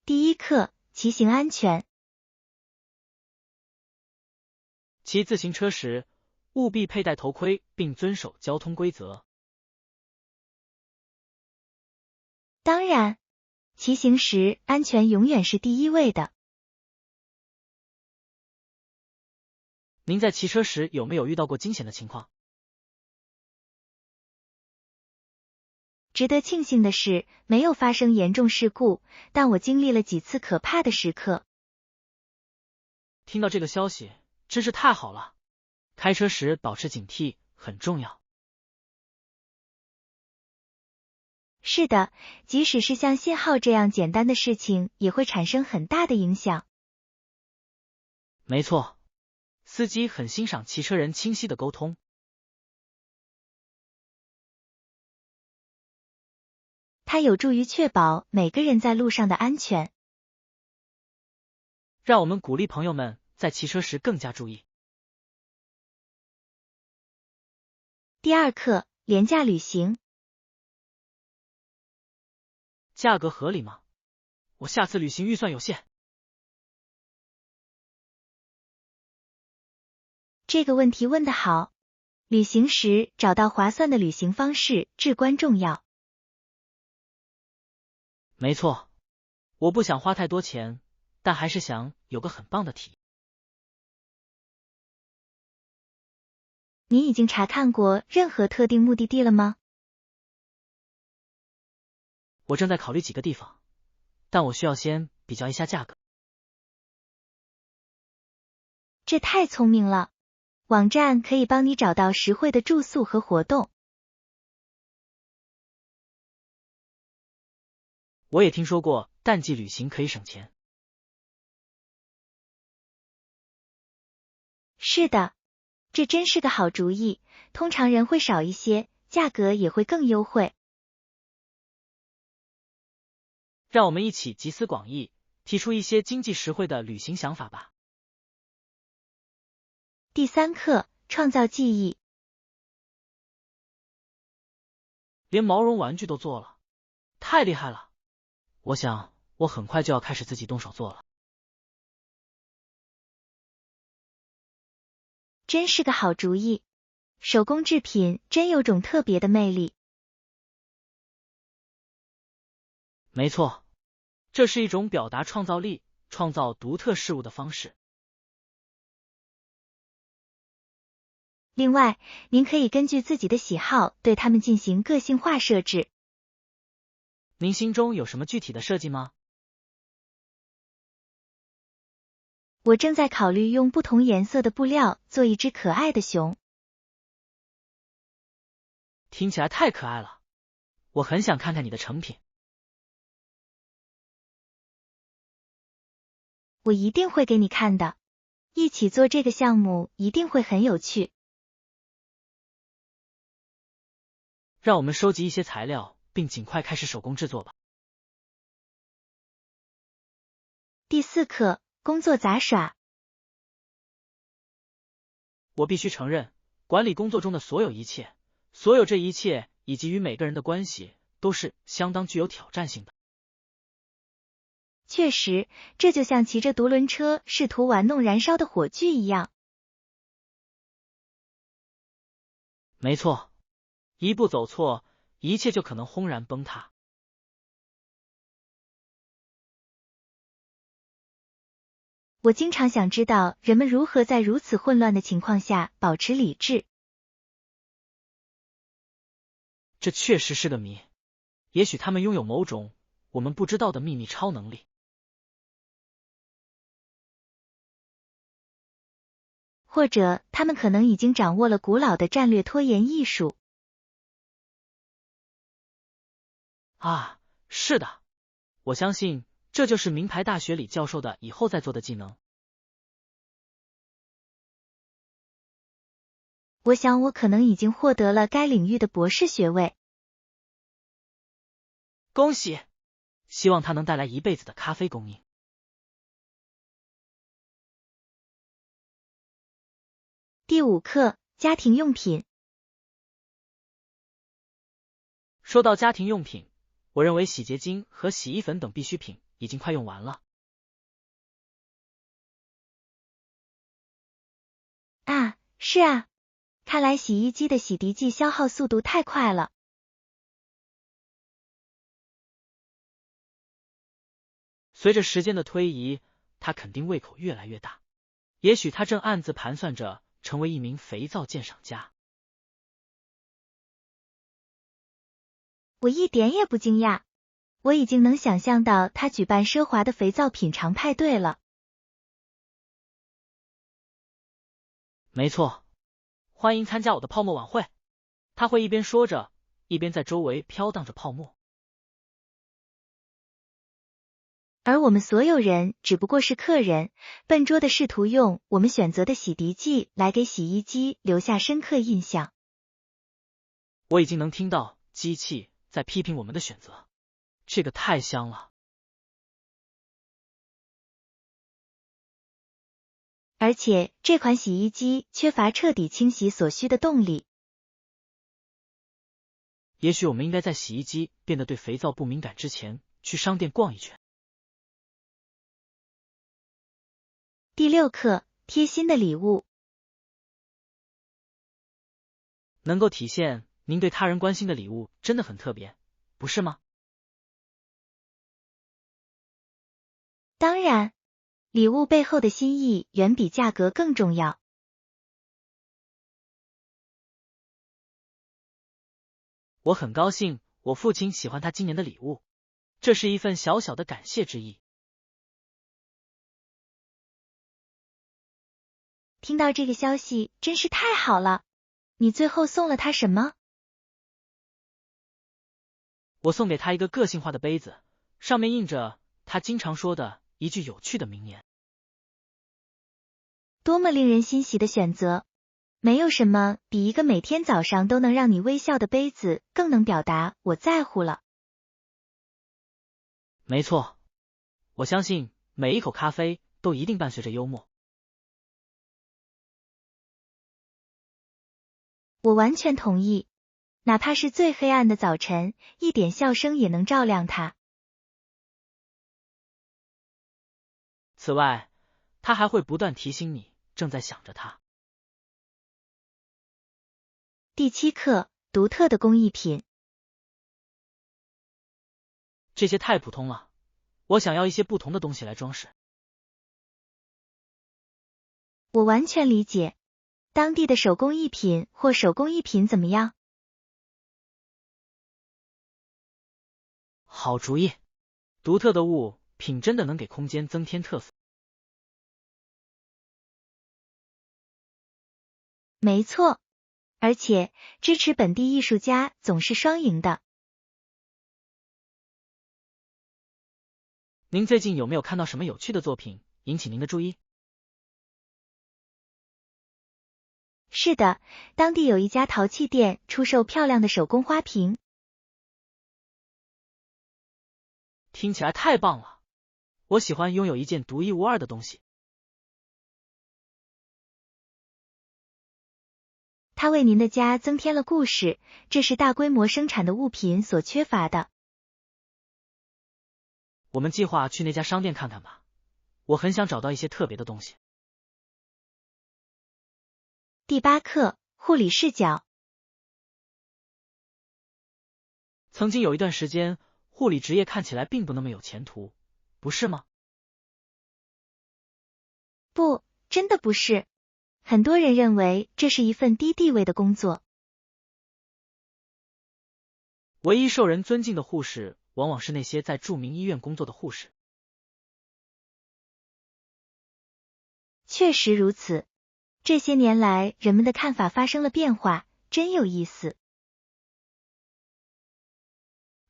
第一课，骑行安全。骑自行车时，务必佩戴头盔并遵守交通规则。当然，骑行时安全永远是第一位的。您在骑车时有没有遇到过惊险的情况？值得庆幸的是，没有发生严重事故，但我经历了几次可怕的时刻。听到这个消息，真是太好了。开车时保持警惕很重要。是的，即使是像信号这样简单的事情，也会产生很大的影响。没错，司机很欣赏骑车人清晰的沟通。它有助于确保每个人在路上的安全。让我们鼓励朋友们在骑车时更加注意。第二课，廉价旅行。价格合理吗？我下次旅行预算有限。这个问题问得好。旅行时找到划算的旅行方式至关重要。没错，我不想花太多钱，但还是想有个很棒的体验。你已经查看过任何特定目的地了吗？我正在考虑几个地方，但我需要先比较一下价格。这太聪明了，网站可以帮你找到实惠的住宿和活动。我也听说过淡季旅行可以省钱。是的，这真是个好主意，通常人会少一些，价格也会更优惠。让我们一起集思广益，提出一些经济实惠的旅行想法吧。第三课，创造记忆。连毛绒玩具都做了，太厉害了！我想我很快就要开始自己动手做了。真是个好主意，手工制品真有种特别的魅力。没错，这是一种表达创造力、创造独特事物的方式。另外，您可以根据自己的喜好对它们进行个性化设置。您心中有什么具体的设计吗？我正在考虑用不同颜色的布料做一只可爱的熊。听起来太可爱了，我很想看看你的成品。我一定会给你看的，一起做这个项目一定会很有趣。让我们收集一些材料，并尽快开始手工制作吧。第四课，工作杂耍。我必须承认，管理工作中的所有一切，所有这一切以及与每个人的关系，都是相当具有挑战性的。确实，这就像骑着独轮车试图玩弄燃烧的火炬一样。没错，一步走错，一切就可能轰然崩塌。我经常想知道人们如何在如此混乱的情况下保持理智。这确实是个谜，也许他们拥有某种我们不知道的秘密超能力。或者他们可能已经掌握了古老的战略拖延艺术。啊，是的，我相信这就是名牌大学里教授的以后在做的技能。我想我可能已经获得了该领域的博士学位。恭喜！希望它能带来一辈子的咖啡供应。第五课，家庭用品。说到家庭用品，我认为洗洁精和洗衣粉等必需品已经快用完了。啊，是啊，看来洗衣机的洗涤剂消耗速度太快了。随着时间的推移，他肯定胃口越来越大。也许他正暗自盘算着成为一名肥皂鉴赏家。我一点也不惊讶，我已经能想象到他举办奢华的肥皂品尝派对了。没错，欢迎参加我的泡沫晚会。他会一边说着，一边在周围飘荡着泡沫。而我们所有人只不过是客人，笨拙的试图用我们选择的洗涤剂来给洗衣机留下深刻印象。我已经能听到机器在批评我们的选择，这个太香了。而且这款洗衣机缺乏彻底清洗所需的动力。也许我们应该在洗衣机变得对肥皂不敏感之前，去商店逛一圈。第6课，贴心的礼物。能够体现您对他人关心的礼物真的很特别，不是吗？当然，礼物背后的心意远比价格更重要。我很高兴我父亲喜欢他今年的礼物，这是一份小小的感谢之意。听到这个消息真是太好了。你最后送了他什么？我送给他一个个性化的杯子，上面印着他经常说的一句有趣的名言。多么令人欣喜的选择！没有什么比一个每天早上都能让你微笑的杯子更能表达我在乎了。没错，我相信每一口咖啡都一定伴随着幽默。我完全同意，哪怕是最黑暗的早晨，一点笑声也能照亮它。此外，他还会不断提醒你正在想着他。第7课，独特的工艺品。这些太普通了，我想要一些不同的东西来装饰。我完全理解。当地的手工艺品或手工艺品怎么样？好主意，独特的物品真的能给空间增添特色。没错，而且支持本地艺术家总是双赢的。您最近有没有看到什么有趣的作品引起您的注意？是的，当地有一家陶器店出售漂亮的手工花瓶。听起来太棒了！我喜欢拥有一件独一无二的东西。它为您的家增添了故事，这是大规模生产的物品所缺乏的。我们计划去那家商店看看吧，我很想找到一些特别的东西。第8课，护理视角。曾经有一段时间，护理职业看起来并不那么有前途，不是吗？不，真的不是。很多人认为这是一份低地位的工作。唯一受人尊敬的护士，往往是那些在著名医院工作的护士。确实如此。这些年来，人们的看法发生了变化，真有意思。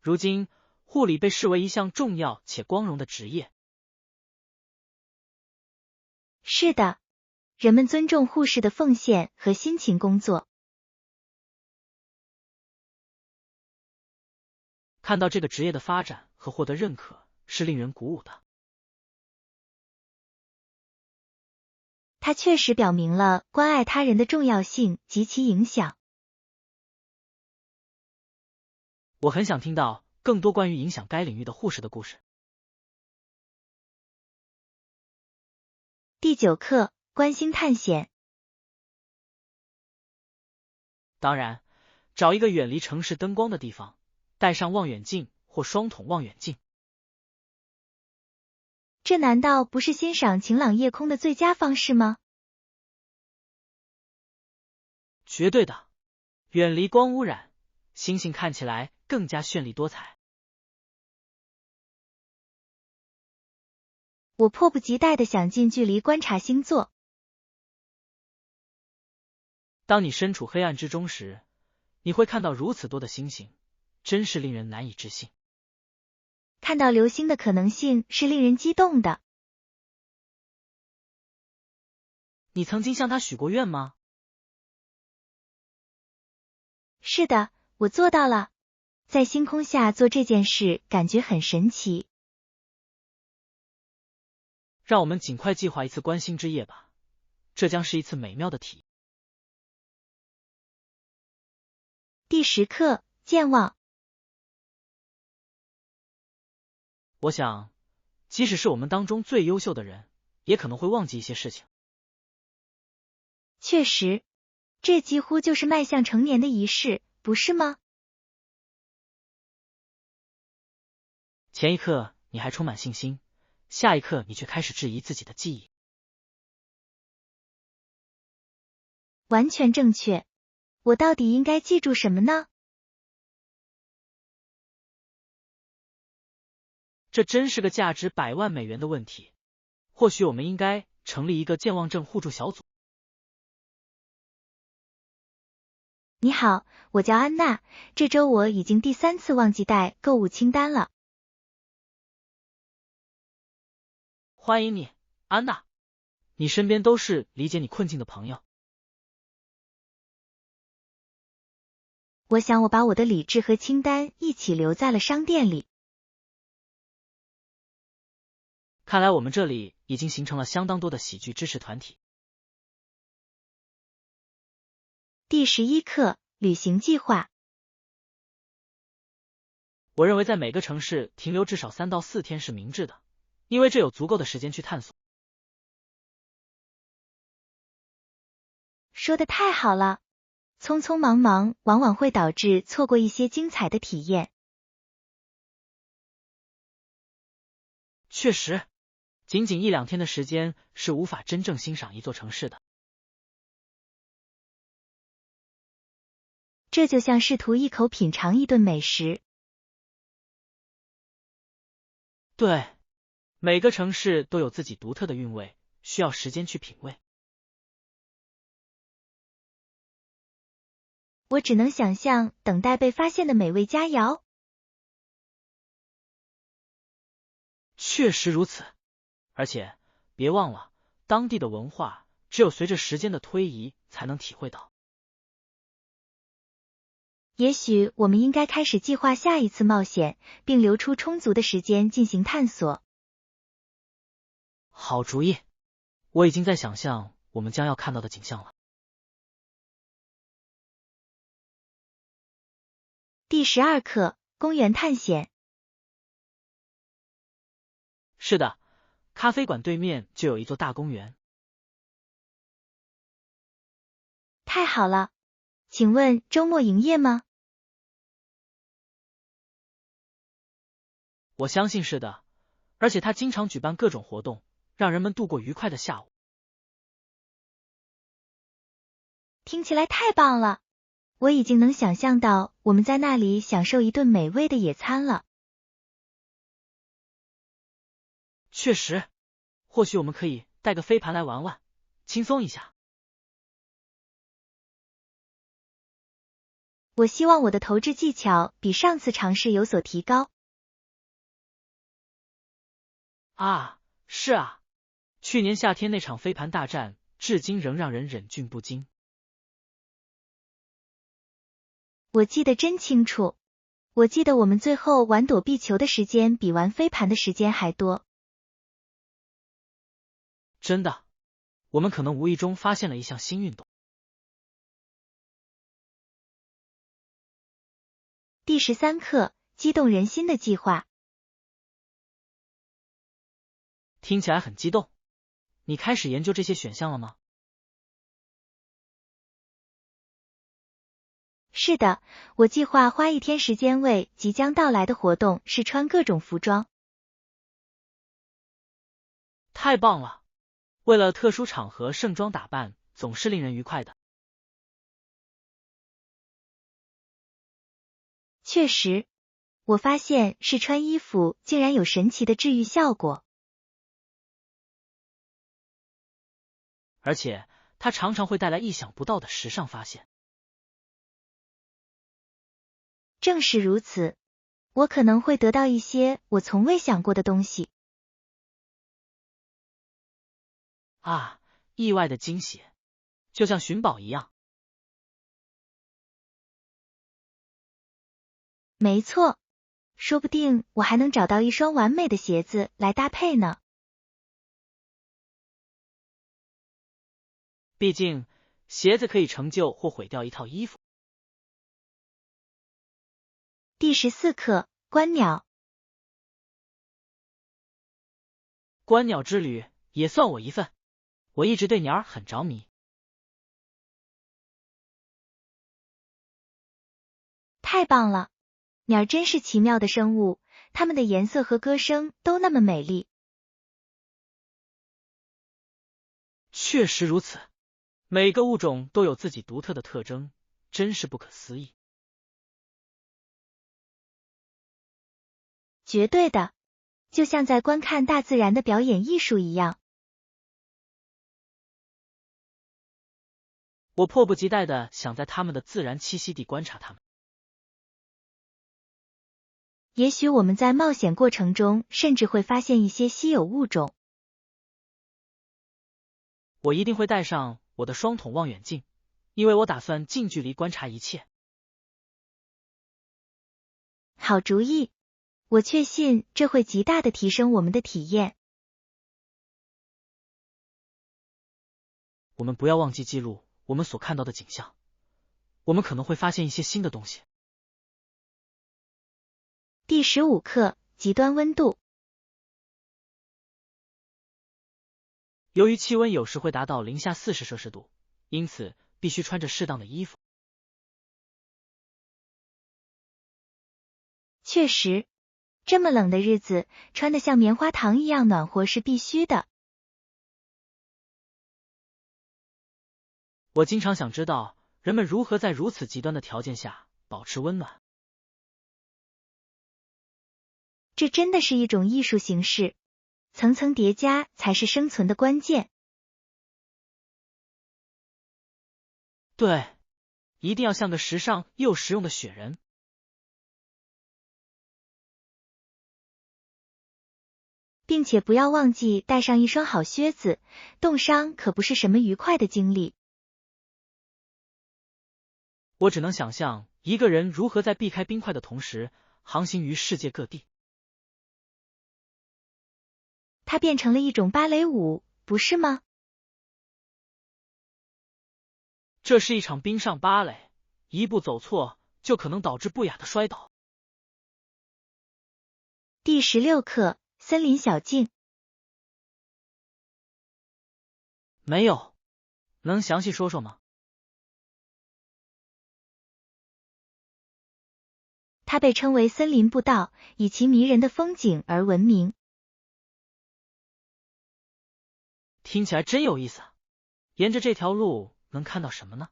如今，护理被视为一项重要且光荣的职业。是的，人们尊重护士的奉献和辛勤工作。看到这个职业的发展和获得认可，是令人鼓舞的。它确实表明了关爱他人的重要性及其影响。我很想听到更多关于影响该领域的护士的故事。第9课，观星探险。当然，找一个远离城市灯光的地方，带上望远镜或双筒望远镜。这难道不是欣赏晴朗夜空的最佳方式吗？绝对的，远离光污染，星星看起来更加绚丽多彩。我迫不及待地想近距离观察星座。当你身处黑暗之中时，你会看到如此多的星星，真是令人难以置信。看到流星的可能性是令人激动的。你曾经向他许过愿吗？是的，我做到了。在星空下做这件事，感觉很神奇。让我们尽快计划一次观星之夜吧，这将是一次美妙的体验。第10课，健忘。我想，即使是我们当中最优秀的人，也可能会忘记一些事情。确实，这几乎就是迈向成年的仪式，不是吗？前一刻你还充满信心，下一刻你却开始质疑自己的记忆。完全正确。我到底应该记住什么呢？这真是个价值100万美元的问题。或许我们应该成立一个健忘症互助小组。你好，我叫安娜，这周我已经第3次忘记带购物清单了。欢迎你，安娜。你身边都是理解你困境的朋友。我想我把我的理智和清单一起留在了商店里。看来我们这里已经形成了相当多的喜剧支持团体。第11课，旅行计划。我认为在每个城市停留至少3到4天是明智的，因为这有足够的时间去探索。说得太好了，匆匆忙忙往往会导致错过一些精彩的体验。确实，仅仅1-2天的时间是无法真正欣赏一座城市的。这就像试图一口品尝一顿美食。对，每个城市都有自己独特的韵味，需要时间去品味。我只能想象等待被发现的美味佳肴。确实如此，而且别忘了，当地的文化只有随着时间的推移才能体会到。也许我们应该开始计划下一次冒险，并留出充足的时间进行探索。好主意，我已经在想象我们将要看到的景象了。第12课，公园探险。是的，咖啡馆对面就有一座大公园。太好了，请问周末营业吗？我相信是的，而且他经常举办各种活动，让人们度过愉快的下午。听起来太棒了，我已经能想象到我们在那里享受一顿美味的野餐了。确实，或许我们可以带个飞盘来玩玩，轻松一下。我希望我的投掷技巧比上次尝试有所提高。啊，是啊，去年夏天那场飞盘大战，至今仍让人忍俊不禁。我记得真清楚，我记得我们最后玩躲避球的时间比玩飞盘的时间还多。真的，我们可能无意中发现了一项新运动。第13课，激动人心的计划。听起来很激动，你开始研究这些选项了吗？是的，我计划花1天时间为即将到来的活动试穿各种服装。太棒了！为了特殊场合盛装打扮，总是令人愉快的。确实，我发现试穿衣服竟然有神奇的治愈效果。而且，它常常会带来意想不到的时尚发现。正是如此，我可能会得到一些我从未想过的东西。啊，意外的惊喜，就像寻宝一样。没错，说不定我还能找到一双完美的鞋子来搭配呢。毕竟，鞋子可以成就或毁掉一套衣服。第14课，观鸟。观鸟之旅也算我一份，我一直对鸟儿很着迷。太棒了，鸟真是奇妙的生物，它们的颜色和歌声都那么美丽。确实如此，每个物种都有自己独特的特征，真是不可思议。绝对的，就像在观看大自然的表演艺术一样。我迫不及待地想在它们的自然栖息地观察它们。也许我们在冒险过程中甚至会发现一些稀有物种。我一定会带上我的双筒望远镜，因为我打算近距离观察一切。好主意，我确信这会极大地提升我们的体验。我们不要忘记记录我们所看到的景象，我们可能会发现一些新的东西。第15课，极端温度。由于气温有时会达到-40°C，因此必须穿着适当的衣服。确实，这么冷的日子，穿得像棉花糖一样暖和是必须的。我经常想知道，人们如何在如此极端的条件下保持温暖。这真的是一种艺术形式，层层叠加才是生存的关键。对，一定要像个时尚又实用的雪人。并且不要忘记带上一双好靴子，冻伤可不是什么愉快的经历。我只能想象一个人如何在避开冰块的同时，航行于世界各地。它变成了一种芭蕾舞，不是吗？这是一场冰上芭蕾，一步走错就可能导致不雅的摔倒。第16课，森林小径。没有，能详细说说吗？它被称为森林步道，以其迷人的风景而闻名。听起来真有意思。沿着这条路能看到什么呢？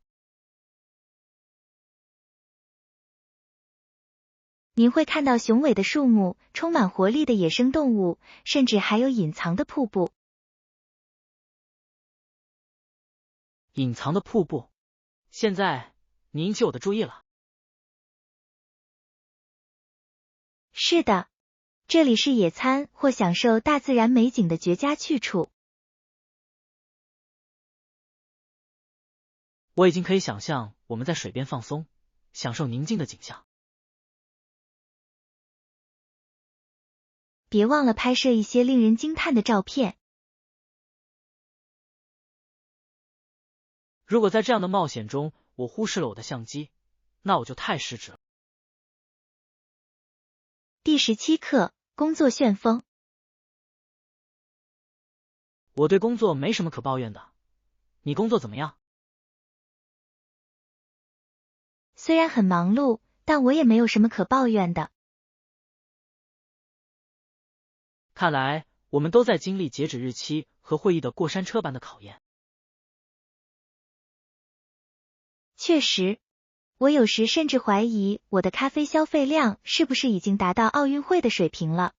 您会看到雄伟的树木，充满活力的野生动物，甚至还有隐藏的瀑布。隐藏的瀑布，现在你引起我的注意了。是的，这里是野餐或享受大自然美景的绝佳去处。我已经可以想象我们在水边放松，享受宁静的景象。别忘了拍摄一些令人惊叹的照片。如果在这样的冒险中我忽视了我的相机，那我就太失职了。第17课，工作旋风。我对工作没什么可抱怨的，你工作怎么样？虽然很忙碌，但我也没有什么可抱怨的。看来我们都在经历截止日期和会议的过山车般的考验。确实，我有时甚至怀疑我的咖啡消费量是不是已经达到奥运会的水平了。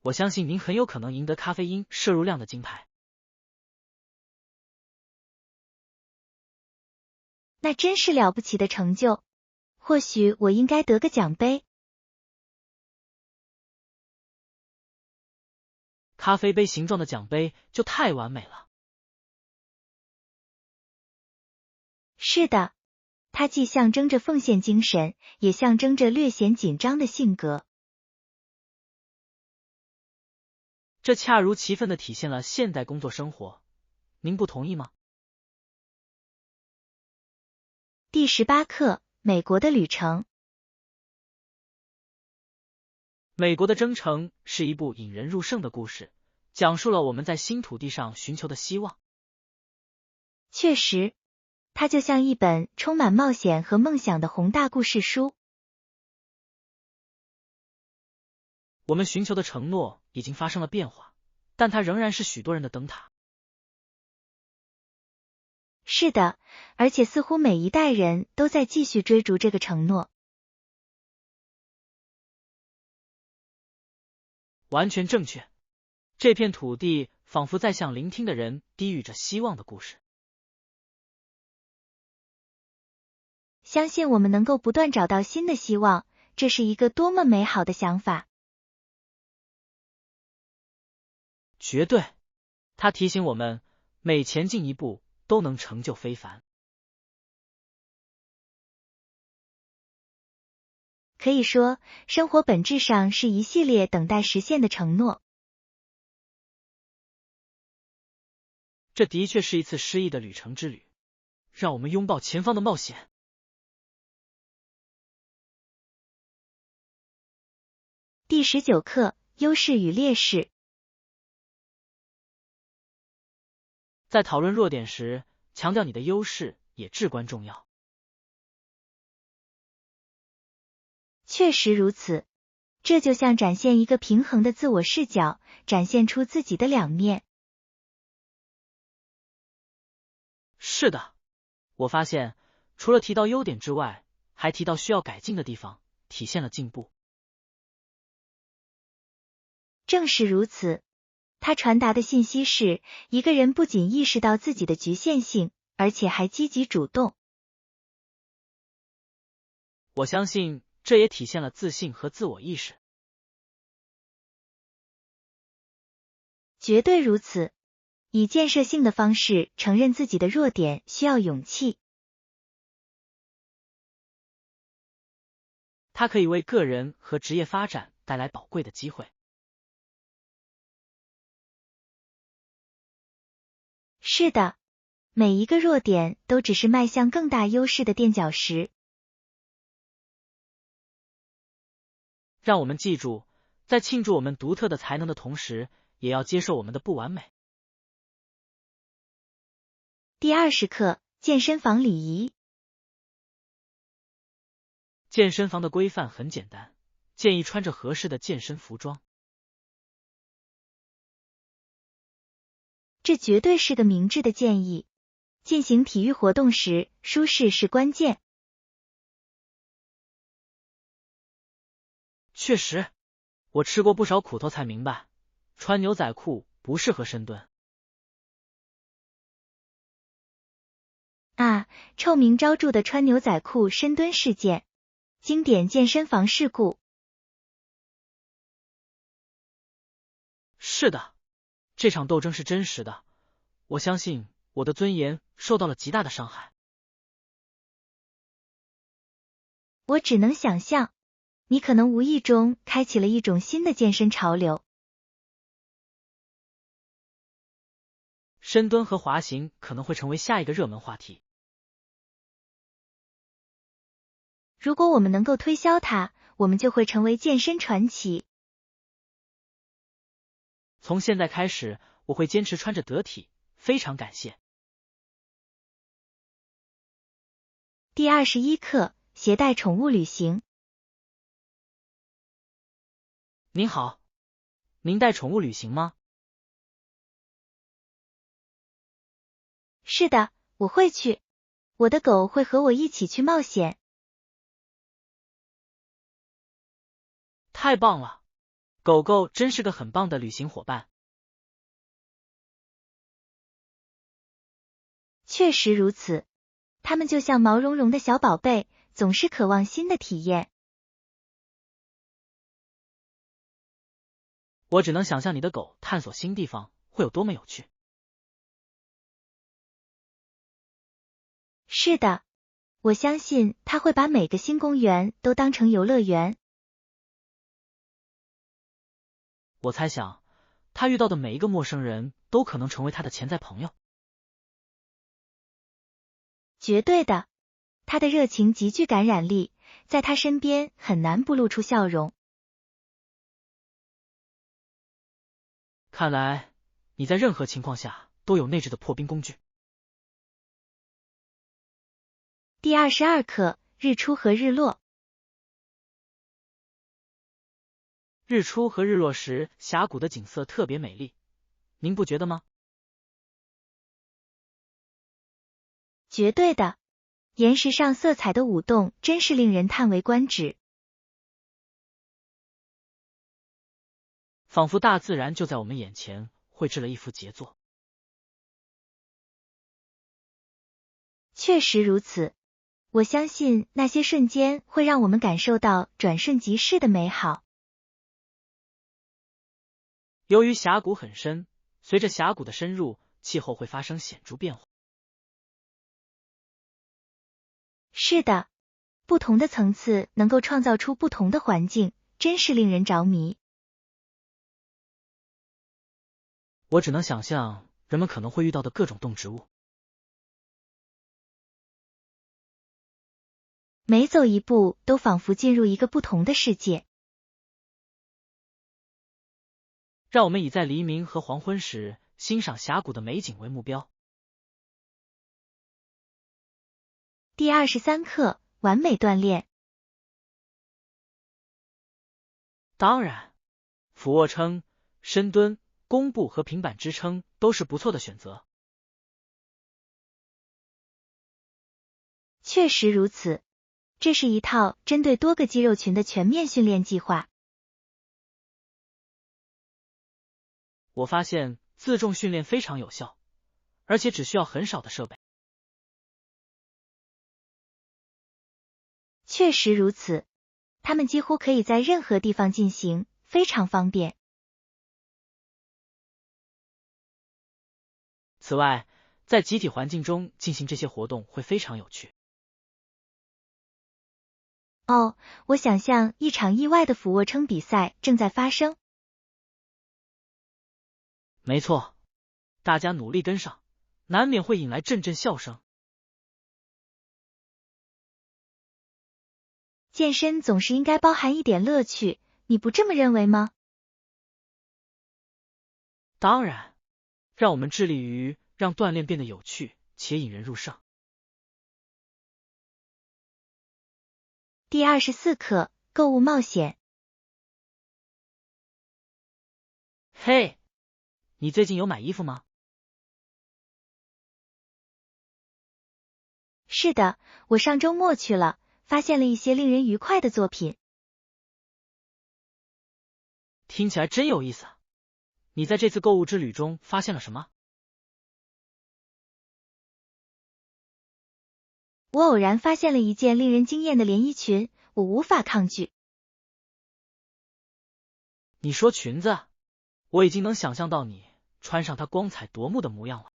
我相信您很有可能赢得咖啡因摄入量的金牌。那真是了不起的成就，或许我应该得个奖杯。咖啡杯形状的奖杯就太完美了。是的，它既象征着奉献精神，也象征着略显紧张的性格。这恰如其分地体现了现代工作生活，您不同意吗？第18课，美国的旅程。美国的征程是一部引人入胜的故事，讲述了我们在新土地上寻求的希望。确实，它就像一本充满冒险和梦想的宏大故事书。我们寻求的承诺已经发生了变化，但它仍然是许多人的灯塔。是的，而且似乎每一代人都在继续追逐这个承诺。完全正确，这片土地仿佛在向聆听的人低语着希望的故事。相信我们能够不断找到新的希望，这是一个多么美好的想法。绝对，它提醒我们，每前进一步都能成就非凡。可以说，生活本质上是一系列等待实现的承诺。这的确是一次诗意的旅程之旅，让我们拥抱前方的冒险。第19课，优势与劣势。在讨论弱点时，强调你的优势也至关重要。确实如此，这就像展现一个平衡的自我视角，展现出自己的两面。是的，我发现除了提到优点之外，还提到需要改进的地方，体现了进步。正是如此，他传达的信息是，一个人不仅意识到自己的局限性，而且还积极主动。我相信这也体现了自信和自我意识。绝对如此，以建设性的方式承认自己的弱点需要勇气。它可以为个人和职业发展带来宝贵的机会。是的，每一个弱点都只是迈向更大优势的垫脚石。让我们记住，在庆祝我们独特的才能的同时，也要接受我们的不完美。第20课，健身房礼仪。健身房的规范很简单，建议穿着合适的健身服装。这绝对是个明智的建议。进行体育活动时，舒适是关键。确实，我吃过不少苦头才明白，穿牛仔裤不适合深蹲。啊，臭名昭著的穿牛仔裤深蹲事件，经典健身房事故。是的，这场斗争是真实的，我相信我的尊严受到了极大的伤害。我只能想象，你可能无意中开启了一种新的健身潮流。深蹲和滑行可能会成为下一个热门话题。如果我们能够推销它，我们就会成为健身传奇。从现在开始，我会坚持穿着得体，非常感谢。第21课，携带宠物旅行。您好，您带宠物旅行吗？是的，我会去。我的狗会和我一起去冒险。太棒了，狗狗真是个很棒的旅行伙伴。确实如此，它们就像毛茸茸的小宝贝，总是渴望新的体验。我只能想象你的狗探索新地方会有多么有趣。是的，我相信它会把每个新公园都当成游乐园。我猜想，他遇到的每一个陌生人都可能成为他的潜在朋友。绝对的，他的热情极具感染力，在他身边很难不露出笑容。看来你在任何情况下都有内置的破冰工具。第22课，日出和日落。日出和日落时，峡谷的景色特别美丽，您不觉得吗？绝对的，岩石上色彩的舞动真是令人叹为观止。仿佛大自然就在我们眼前绘制了一幅杰作。确实如此，我相信那些瞬间会让我们感受到转瞬即逝的美好。由于峡谷很深，随着峡谷的深入，气候会发生显著变化。是的，不同的层次能够创造出不同的环境，真是令人着迷。我只能想象人们可能会遇到的各种动植物。每走一步都仿佛进入一个不同的世界。让我们以在黎明和黄昏时欣赏峡谷的美景为目标。第23课，完美锻炼。当然，俯卧撑、深蹲、弓步和平板支撑都是不错的选择。确实如此，这是一套针对多个肌肉群的全面训练计划。我发现自重训练非常有效，而且只需要很少的设备。确实如此，它们几乎可以在任何地方进行，非常方便。此外，在集体环境中进行这些活动会非常有趣。哦，我想象一场意外的俯卧撑比赛正在发生。没错，大家努力跟上，难免会引来阵阵笑声。健身总是应该包含一点乐趣，你不这么认为吗？当然，让我们致力于让锻炼变得有趣且引人入胜。第24课，购物冒险。嘿，你最近有买衣服吗？是的，我上周末去了，发现了一些令人愉快的作品。听起来真有意思。你在这次购物之旅中发现了什么？我偶然发现了一件令人惊艳的连衣裙，我无法抗拒。你说裙子，我已经能想象到你穿上它光彩夺目的模样了。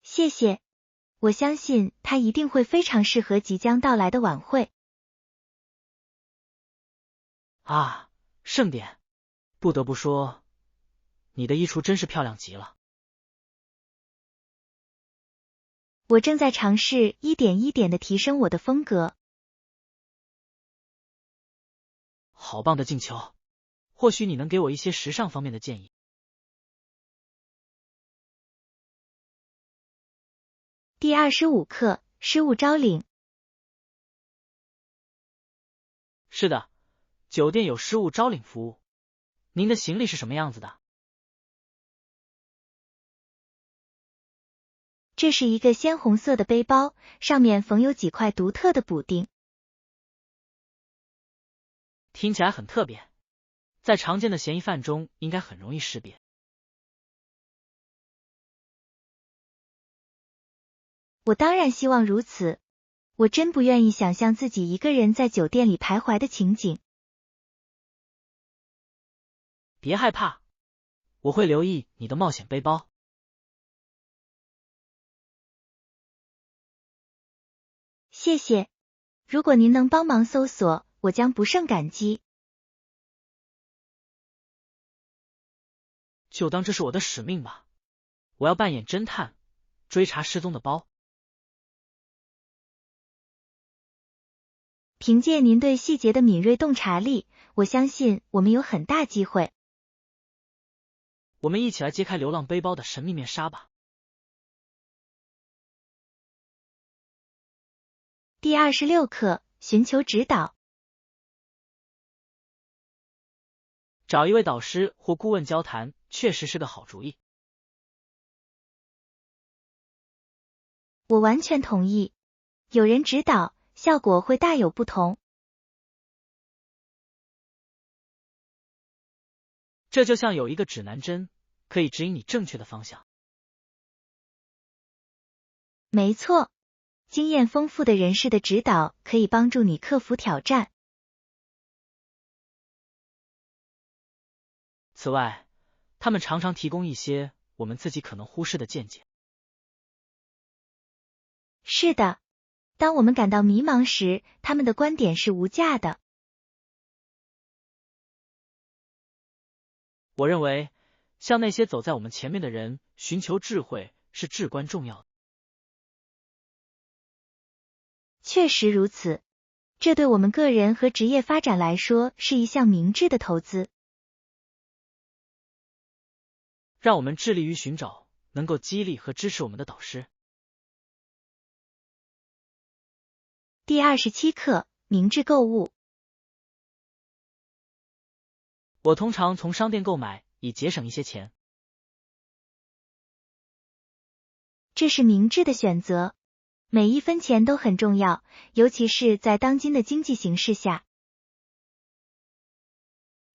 谢谢，我相信它一定会非常适合即将到来的晚会。啊，盛典，不得不说，你的衣橱真是漂亮极了。我正在尝试一点一点地提升我的风格。好棒的进球！或许你能给我一些时尚方面的建议。第25课，失物招领。是的，酒店有失物招领服务。您的行李是什么样子的？这是一个鲜红色的背包，上面缝有几块独特的补丁。听起来很特别，在常见的嫌疑犯中应该很容易识别。我当然希望如此，我真不愿意想象自己一个人在酒店里徘徊的情景。别害怕，我会留意你的冒险背包。谢谢，如果您能帮忙搜索，我将不胜感激。就当这是我的使命吧，我要扮演侦探，追查失踪的包。凭借您对细节的敏锐洞察力，我相信我们有很大机会。我们一起来揭开流浪背包的神秘面纱吧。第26课，寻求指导。找一位导师或顾问交谈确实是个好主意。我完全同意，有人指导，效果会大有不同。这就像有一个指南针，可以指引你正确的方向。没错，经验丰富的人士的指导可以帮助你克服挑战。此外，他们常常提供一些我们自己可能忽视的见解。是的，当我们感到迷茫时，他们的观点是无价的。我认为，向那些走在我们前面的人寻求智慧是至关重要的。确实如此，这对我们个人和职业发展来说是一项明智的投资。让我们致力于寻找能够激励和支持我们的导师。第27课，明智购物。我通常从商店购买，以节省一些钱。这是明智的选择，每一分钱都很重要，尤其是在当今的经济形势下。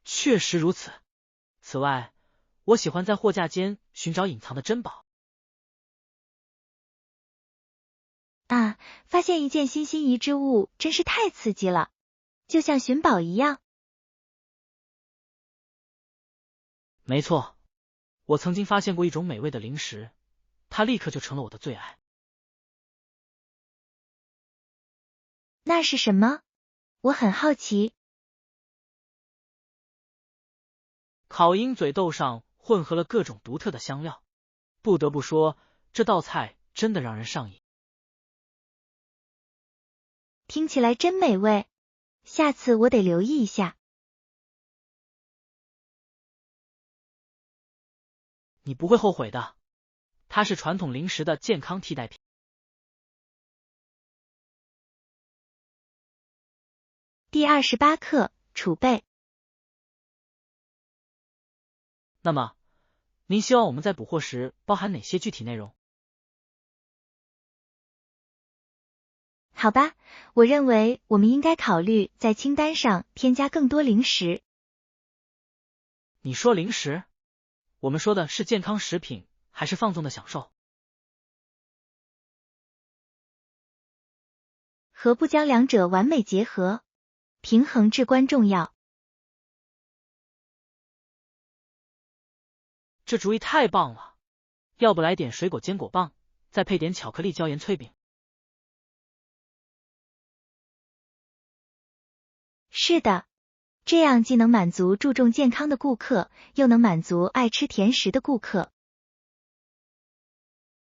确实如此。此外，我喜欢在货架间寻找隐藏的珍宝。啊，发现一件新心仪之物真是太刺激了，就像寻宝一样。没错，我曾经发现过一种美味的零食，它立刻就成了我的最爱。那是什么？我很好奇。烤鹰嘴豆上混合了各种独特的香料，不得不说，这道菜真的让人上瘾。听起来真美味，下次我得留意一下。你不会后悔的，它是传统零食的健康替代品。第28课，储备。那么，您希望我们在捕获时包含哪些具体内容？好吧，我认为我们应该考虑在清单上添加更多零食。你说零食？我们说的是健康食品，还是放纵的享受？何不将两者完美结合？平衡至关重要。这主意太棒了！要不来点水果坚果棒，再配点巧克力椒盐脆饼？是的，这样既能满足注重健康的顾客，又能满足爱吃甜食的顾客。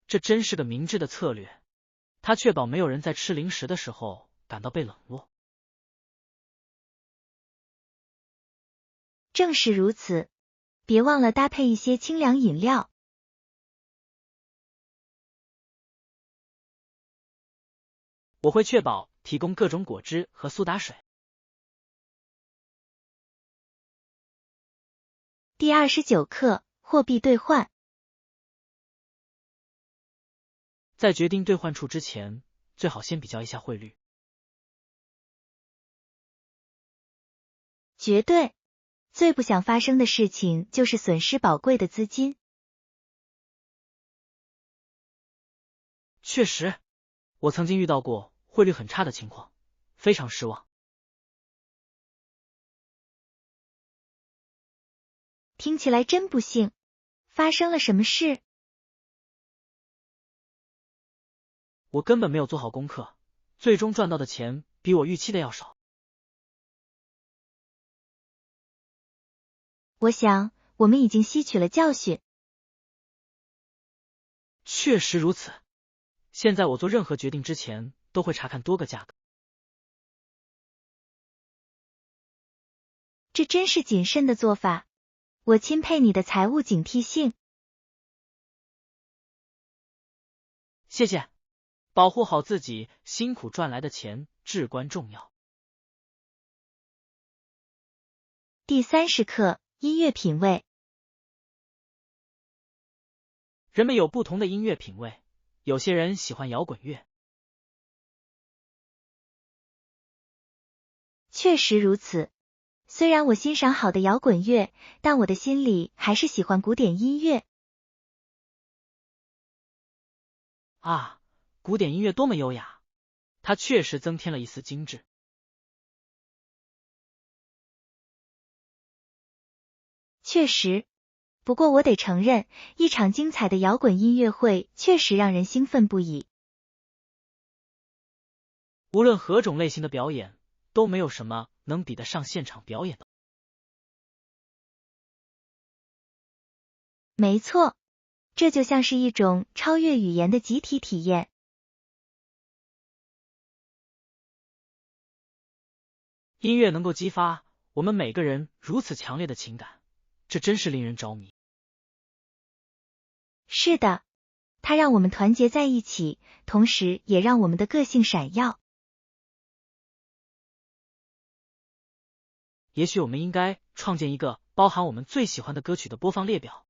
这真是个明智的策略，它确保没有人在吃零食的时候感到被冷落。正是如此，别忘了搭配一些清凉饮料。我会确保提供各种果汁和苏打水。第29课，货币兑换。在决定兑换处之前，最好先比较一下汇率。绝对，最不想发生的事情就是损失宝贵的资金。确实，我曾经遇到过汇率很差的情况，非常失望。听起来真不幸，发生了什么事？我根本没有做好功课，最终赚到的钱比我预期的要少。我想，我们已经吸取了教训。确实如此。现在我做任何决定之前，都会查看多个价格。这真是谨慎的做法，我钦佩你的财务警惕性。谢谢。保护好自己辛苦赚来的钱至关重要。第30课，音乐品味。人们有不同的音乐品味，有些人喜欢摇滚乐。确实如此，虽然我欣赏好的摇滚乐，但我的心里还是喜欢古典音乐。啊，古典音乐多么优雅，它确实增添了一丝精致。确实，不过我得承认，一场精彩的摇滚音乐会确实让人兴奋不已。无论何种类型的表演，都没有什么能比得上现场表演的。没错，这就像是一种超越语言的集体体验。音乐能够激发我们每个人如此强烈的情感，这真是令人着迷。是的，它让我们团结在一起，同时也让我们的个性闪耀。也许我们应该创建一个包含我们最喜欢的歌曲的播放列表，